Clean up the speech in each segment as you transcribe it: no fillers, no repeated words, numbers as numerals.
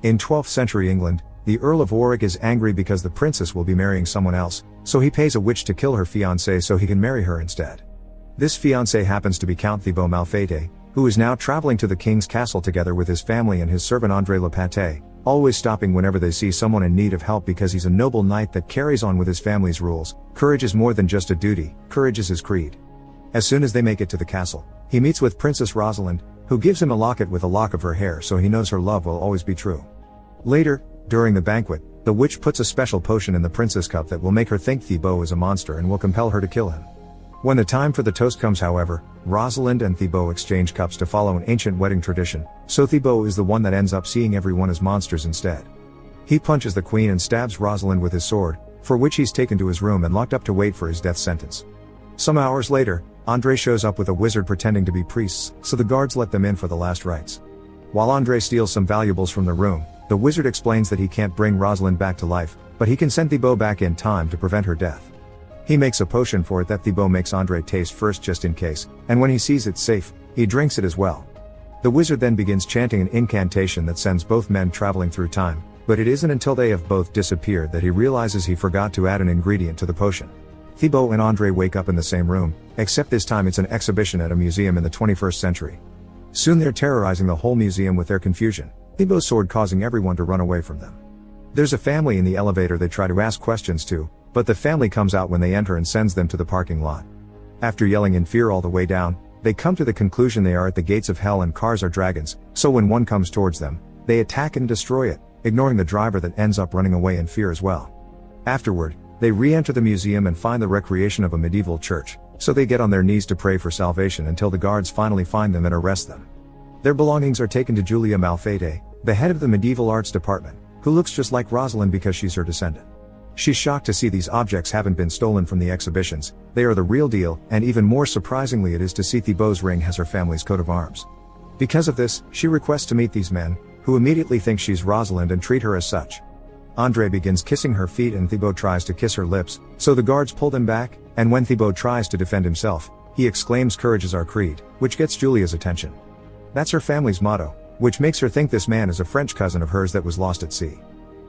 In 12th century England, the Earl of Warwick is angry because the princess will be marrying someone else, so he pays a witch to kill her fiancé so he can marry her instead. This fiancé happens to be Count Thibaut Malfait, who is now traveling to the king's castle together with his family and his servant André Le Pâté, always stopping whenever they see someone in need of help because he's a noble knight that carries on with his family's rules. Courage is more than just a duty, courage is his creed. As soon as they make it to the castle, he meets with Princess Rosalind, who gives him a locket with a lock of her hair so he knows her love will always be true. Later, during the banquet, the witch puts a special potion in the princess' cup that will make her think Thibaut is a monster and will compel her to kill him. When the time for the toast comes, however, Rosalind and Thibaut exchange cups to follow an ancient wedding tradition, so Thibaut is the one that ends up seeing everyone as monsters instead. He punches the queen and stabs Rosalind with his sword, for which he's taken to his room and locked up to wait for his death sentence. Some hours later, André shows up with a wizard pretending to be priests, so the guards let them in for the last rites. While André steals some valuables from the room, the wizard explains that he can't bring Rosalind back to life, but he can send Thibaut back in time to prevent her death. He makes a potion for it that Thibaut makes André taste first just in case, and when he sees it's safe, he drinks it as well. The wizard then begins chanting an incantation that sends both men traveling through time, but it isn't until they have both disappeared that he realizes he forgot to add an ingredient to the potion. Thibaut and André wake up in the same room, except this time it's an exhibition at a museum in the 21st century. Soon they're terrorizing the whole museum with their confusion, Thibaut's sword causing everyone to run away from them. There's a family in the elevator they try to ask questions to, but the family comes out when they enter and sends them to the parking lot. After yelling in fear all the way down, they come to the conclusion they are at the gates of hell and cars are dragons, so when one comes towards them, they attack and destroy it, ignoring the driver that ends up running away in fear as well. Afterward, they re-enter the museum and find the recreation of a medieval church, so they get on their knees to pray for salvation until the guards finally find them and arrest them. Their belongings are taken to Julia Malfait, the head of the medieval arts department, who looks just like Rosalind because she's her descendant. She's shocked to see these objects haven't been stolen from the exhibitions, they are the real deal, and even more surprisingly it is to see Thibaut's ring has her family's coat of arms. Because of this, she requests to meet these men, who immediately think she's Rosalind and treat her as such. André begins kissing her feet and Thibaut tries to kiss her lips, so the guards pull them back, and when Thibaut tries to defend himself, he exclaims courage is our creed, which gets Julia's attention. That's her family's motto, which makes her think this man is a French cousin of hers that was lost at sea.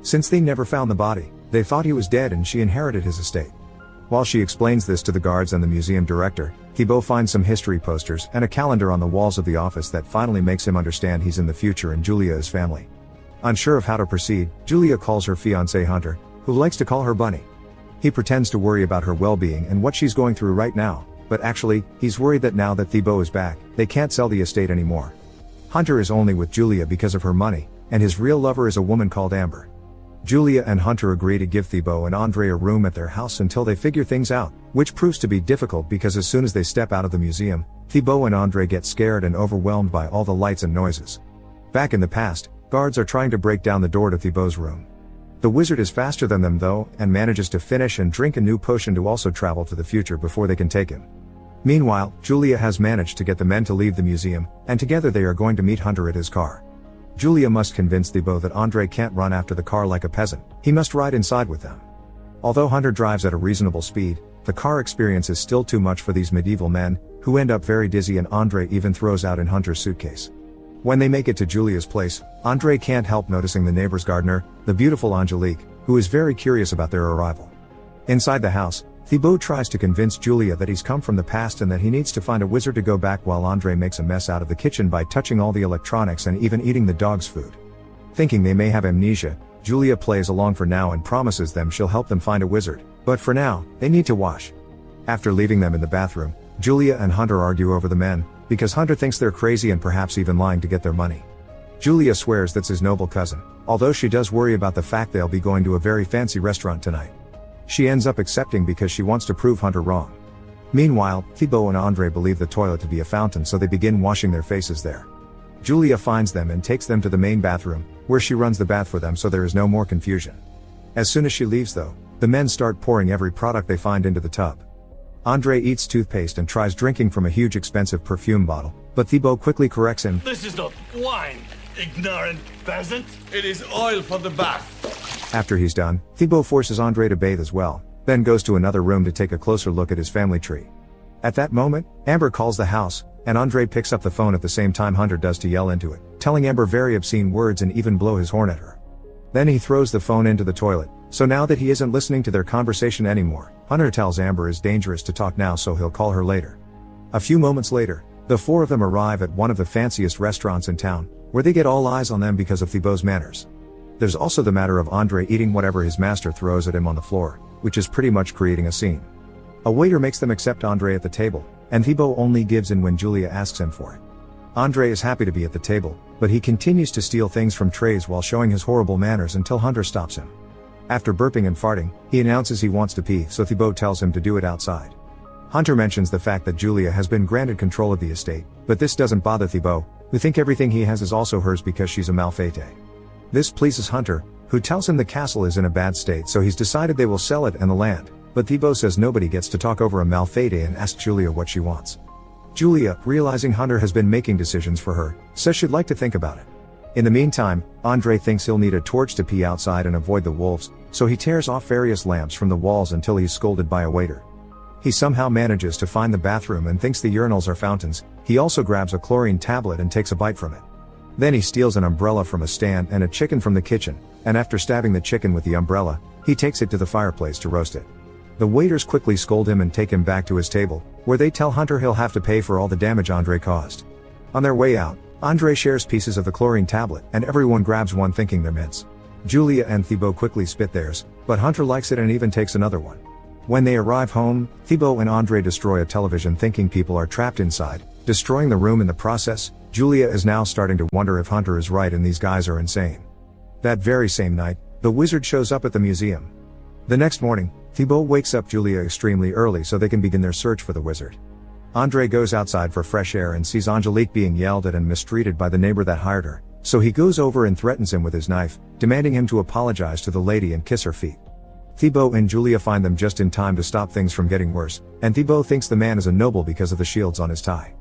Since they never found the body, they thought he was dead and she inherited his estate. While she explains this to the guards and the museum director, Thibaut finds some history posters and a calendar on the walls of the office that finally makes him understand he's in the future and Julia is family. Unsure of how to proceed, Julia calls her fiancé Hunter, who likes to call her Bunny. He pretends to worry about her well-being and what she's going through right now, but actually, he's worried that now that Thibaut is back, they can't sell the estate anymore. Hunter is only with Julia because of her money, and his real lover is a woman called Amber. Julia and Hunter agree to give Thibaut and André a room at their house until they figure things out, which proves to be difficult because as soon as they step out of the museum, Thibaut and André get scared and overwhelmed by all the lights and noises. Back in the past, guards are trying to break down the door to Thibaut's room. The wizard is faster than them though, and manages to finish and drink a new potion to also travel to the future before they can take him. Meanwhile, Julia has managed to get the men to leave the museum, and together they are going to meet Hunter at his car. Julia must convince Thibaut that André can't run after the car like a peasant, he must ride inside with them. Although Hunter drives at a reasonable speed, the car experience is still too much for these medieval men, who end up very dizzy and André even throws out in Hunter's suitcase. When they make it to Julia's place, André can't help noticing the neighbor's gardener, the beautiful Angelique, who is very curious about their arrival. Inside the house, Thibaut tries to convince Julia that he's come from the past and that he needs to find a wizard to go back while André makes a mess out of the kitchen by touching all the electronics and even eating the dog's food. Thinking they may have amnesia, Julia plays along for now and promises them she'll help them find a wizard, but for now, they need to wash. After leaving them in the bathroom, Julia and Hunter argue over the men, because Hunter thinks they're crazy and perhaps even lying to get their money. Julia swears that's his noble cousin, although she does worry about the fact they'll be going to a very fancy restaurant tonight. She ends up accepting because she wants to prove Hunter wrong. Meanwhile, Thibaut and André believe the toilet to be a fountain so they begin washing their faces there. Julia finds them and takes them to the main bathroom, where she runs the bath for them so there is no more confusion. As soon as she leaves though, the men start pouring every product they find into the tub. André eats toothpaste and tries drinking from a huge expensive perfume bottle, but Thibaut quickly corrects him. This is not wine, ignorant peasant. It is oil for the bath. After he's done, Thibaut forces André to bathe as well, then goes to another room to take a closer look at his family tree. At that moment, Amber calls the house, and André picks up the phone at the same time Hunter does to yell into it, telling Amber very obscene words and even blow his horn at her. Then he throws the phone into the toilet, so now that he isn't listening to their conversation anymore, Hunter tells Amber it's dangerous to talk now, so he'll call her later. A few moments later, the four of them arrive at one of the fanciest restaurants in town, where they get all eyes on them because of Thibault's manners. There's also the matter of Andre eating whatever his master throws at him on the floor, which is pretty much creating a scene. A waiter makes them accept Andre at the table, and Thibault only gives in when Julia asks him for it. Andre is happy to be at the table, but he continues to steal things from trays while showing his horrible manners until Hunter stops him. After burping and farting, he announces he wants to pee, so Thibault tells him to do it outside. Hunter mentions the fact that Julia has been granted control of the estate, but this doesn't bother Thibault, who think everything he has is also hers because she's a Malfate. This pleases Hunter, who tells him the castle is in a bad state, so he's decided they will sell it and the land, but Thibault says nobody gets to talk over a Malfate and asks Julia what she wants. Julia, realizing Hunter has been making decisions for her, says she'd like to think about it. In the meantime, Andre thinks he'll need a torch to pee outside and avoid the wolves, so he tears off various lamps from the walls until he's scolded by a waiter. He somehow manages to find the bathroom and thinks the urinals are fountains. He also grabs a chlorine tablet and takes a bite from it. Then he steals an umbrella from a stand and a chicken from the kitchen, and after stabbing the chicken with the umbrella, he takes it to the fireplace to roast it. The waiters quickly scold him and take him back to his table, where they tell Hunter he'll have to pay for all the damage Andre caused. On their way out, Andre shares pieces of the chlorine tablet, and everyone grabs one thinking they're mints. Julia and Thibault quickly spit theirs, but Hunter likes it and even takes another one. When they arrive home, Thibault and Andre destroy a television thinking people are trapped inside, destroying the room in the process. Julia is now starting to wonder if Hunter is right and these guys are insane. That very same night, the wizard shows up at the museum. The next morning, Thibault wakes up Julia extremely early so they can begin their search for the wizard. Andre goes outside for fresh air and sees Angelique being yelled at and mistreated by the neighbor that hired her, so he goes over and threatens him with his knife, demanding him to apologize to the lady and kiss her feet. Thibault and Julia find them just in time to stop things from getting worse, and Thibault thinks the man is a noble because of the shields on his tie.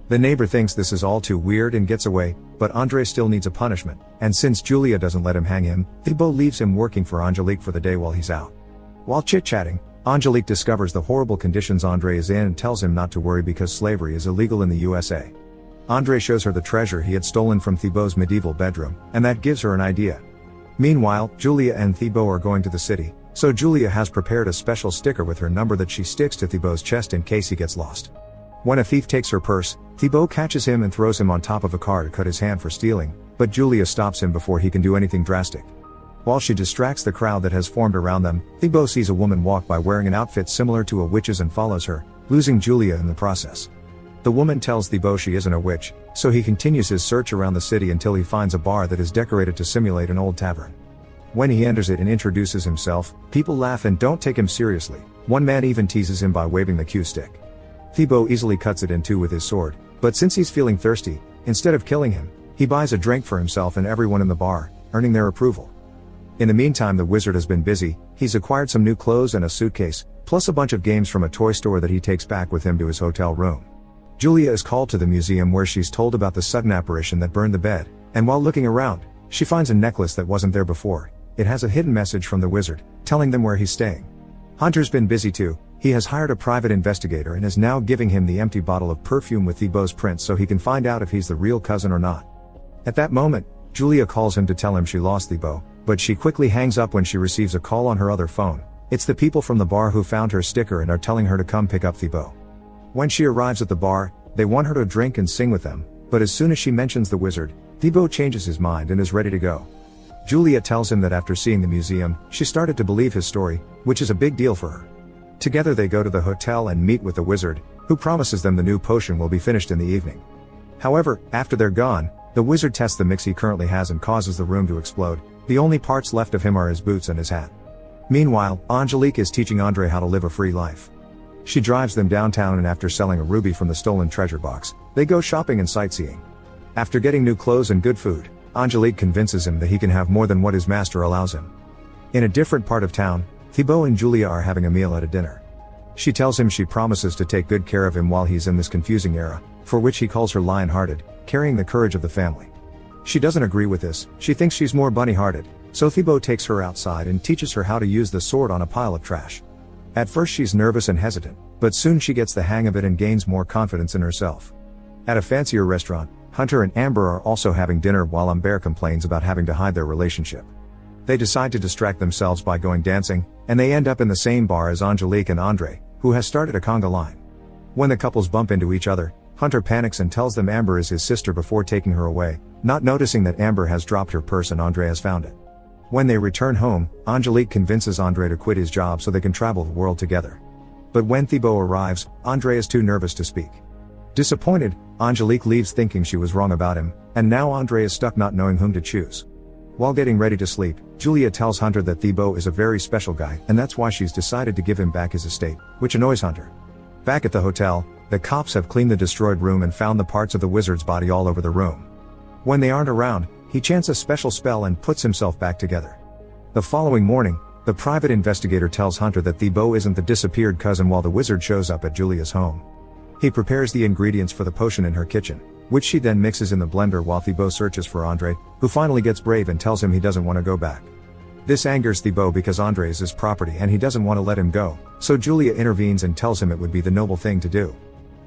The neighbor thinks this is all too weird and gets away, but Andre still needs a punishment, and since Julia doesn't let him hang him, Thibault leaves him working for Angelique for the day while he's out. While chit-chatting, Angelique discovers the horrible conditions Andre is in and tells him not to worry because slavery is illegal in the USA. Andre shows her the treasure he had stolen from Thibault's medieval bedroom, and that gives her an idea. Meanwhile, Julia and Thibault are going to the city, so Julia has prepared a special sticker with her number that she sticks to Thibault's chest in case he gets lost. When a thief takes her purse, Thibault catches him and throws him on top of a car to cut his hand for stealing, but Julia stops him before he can do anything drastic. While she distracts the crowd that has formed around them, Thibault sees a woman walk by wearing an outfit similar to a witch's and follows her, losing Julia in the process. The woman tells Thibault she isn't a witch, so he continues his search around the city until he finds a bar that is decorated to simulate an old tavern. When he enters it and introduces himself, people laugh and don't take him seriously. One man even teases him by waving the cue stick. Thibault easily cuts it in two with his sword, but since he's feeling thirsty, instead of killing him, he buys a drink for himself and everyone in the bar, earning their approval. In the meantime, the wizard has been busy. He's acquired some new clothes and a suitcase, plus a bunch of games from a toy store that he takes back with him to his hotel room. Julia is called to the museum where she's told about the sudden apparition that burned the bed, and while looking around, she finds a necklace that wasn't there before. It has a hidden message from the wizard, telling them where he's staying. Hunter's been busy too. He has hired a private investigator and is now giving him the empty bottle of perfume with Thibault's print so he can find out if he's the real cousin or not. At that moment, Julia calls him to tell him she lost Thibault, but she quickly hangs up when she receives a call on her other phone. It's the people from the bar who found her sticker and are telling her to come pick up Thibault. When she arrives at the bar, they want her to drink and sing with them, but as soon as she mentions the wizard, Thibault changes his mind and is ready to go. Julia tells him that after seeing the museum, she started to believe his story, which is a big deal for her. Together they go to the hotel and meet with the wizard, who promises them the new potion will be finished in the evening. However, after they're gone, the wizard tests the mix he currently has and causes the room to explode. The only parts left of him are his boots and his hat. Meanwhile, Angelique is teaching Andre how to live a free life. She drives them downtown and after selling a ruby from the stolen treasure box, they go shopping and sightseeing. After getting new clothes and good food, Angelique convinces him that he can have more than what his master allows him. In a different part of town, Thibault and Julia are having a meal at a dinner. She tells him she promises to take good care of him while he's in this confusing era, for which he calls her lion-hearted, carrying the courage of the family. She doesn't agree with this. She thinks she's more bunny-hearted, so Thibault takes her outside and teaches her how to use the sword on a pile of trash. At first she's nervous and hesitant, but soon she gets the hang of it and gains more confidence in herself. At a fancier restaurant, Hunter and Amber are also having dinner while Amber complains about having to hide their relationship. They decide to distract themselves by going dancing, and they end up in the same bar as Angelique and Andre, who has started a conga line. When the couples bump into each other, Hunter panics and tells them Amber is his sister before taking her away, not noticing that Amber has dropped her purse and Andre has found it. When they return home, Angelique convinces Andre to quit his job so they can travel the world together. But when Thibaut arrives, Andre is too nervous to speak. Disappointed, Angelique leaves thinking she was wrong about him, and now Andre is stuck not knowing whom to choose. While getting ready to sleep, Julia tells Hunter that Thibaut is a very special guy and that's why she's decided to give him back his estate, which annoys Hunter. Back at the hotel, the cops have cleaned the destroyed room and found the parts of the wizard's body all over the room. When they aren't around, he chants a special spell and puts himself back together. The following morning, the private investigator tells Hunter that Thibaut isn't the disappeared cousin while the wizard shows up at Julia's home. He prepares the ingredients for the potion in her kitchen, which she then mixes in the blender while Thibaut searches for Andre, who finally gets brave and tells him he doesn't want to go back. This angers Thibaut because Andre is his property and he doesn't want to let him go, so Julia intervenes and tells him it would be the noble thing to do.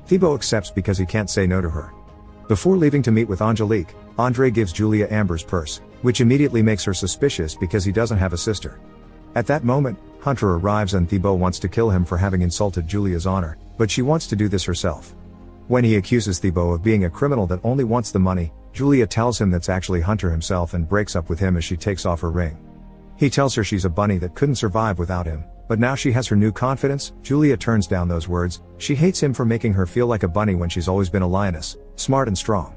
Thibaut accepts because he can't say no to her. Before leaving to meet with Angelique, Andre gives Julia Amber's purse, which immediately makes her suspicious because he doesn't have a sister. At that moment, Hunter arrives and Thibaut wants to kill him for having insulted Julia's honor, but she wants to do this herself. When he accuses Thibaut of being a criminal that only wants the money, Julia tells him that's actually Hunter himself and breaks up with him as she takes off her ring. He tells her she's a bunny that couldn't survive without him, but now she has her new confidence. Julia turns down those words. She hates him for making her feel like a bunny when she's always been a lioness, smart and strong.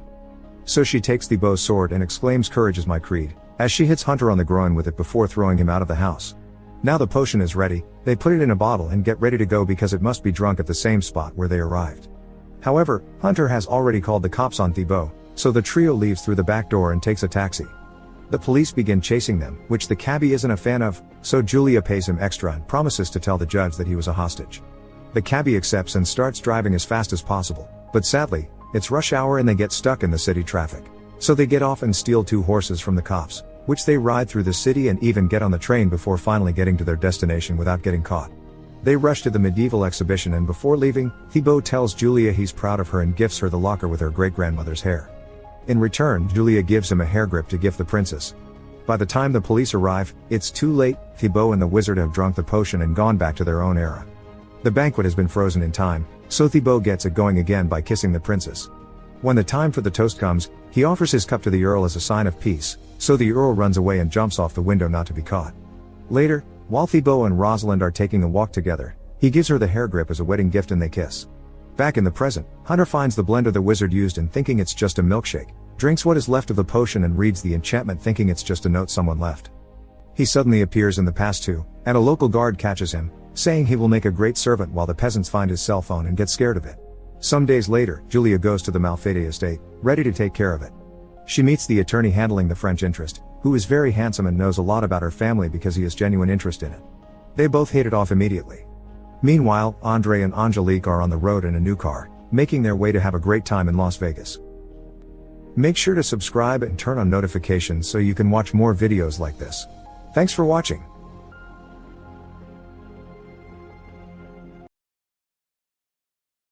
So she takes Thibaut's sword and exclaims, "Courage is my creed," as she hits Hunter on the groin with it before throwing him out of the house. Now the potion is ready, they put it in a bottle and get ready to go because it must be drunk at the same spot where they arrived. However, Hunter has already called the cops on Thibaut, so the trio leaves through the back door and takes a taxi. The police begin chasing them, which the cabbie isn't a fan of, so Julia pays him extra and promises to tell the judge that he was a hostage. The cabbie accepts and starts driving as fast as possible, but sadly, it's rush hour and they get stuck in the city traffic. So they get off and steal 2 horses from the cops, which they ride through the city and even get on the train before finally getting to their destination without getting caught. They rush to the medieval exhibition and before leaving, Thibaut tells Julia he's proud of her and gifts her the locker with her great-grandmother's hair. In return, Julia gives him a hair grip to gift the princess. By the time the police arrive, it's too late. Thibaut and the wizard have drunk the potion and gone back to their own era. The banquet has been frozen in time, so Thibaut gets it going again by kissing the princess. When the time for the toast comes, he offers his cup to the Earl as a sign of peace, so the Earl runs away and jumps off the window not to be caught. Later, while Thibaut and Rosalind are taking a walk together, he gives her the hair grip as a wedding gift and they kiss. Back in the present, Hunter finds the blender the wizard used and thinking it's just a milkshake, drinks what is left of the potion and reads the enchantment thinking it's just a note someone left. He suddenly appears in the past too, and a local guard catches him, saying he will make a great servant while the peasants find his cell phone and get scared of it. Some days later, Julia goes to the Malfatti estate, ready to take care of it. She meets the attorney handling the French interest, who is very handsome and knows a lot about her family because he has genuine interest in it. They both hit it off immediately. Meanwhile, Andre and Angelique are on the road in a new car, making their way to have a great time in Las Vegas. Make sure to subscribe and turn on notifications so you can watch more videos like this. Thanks for watching.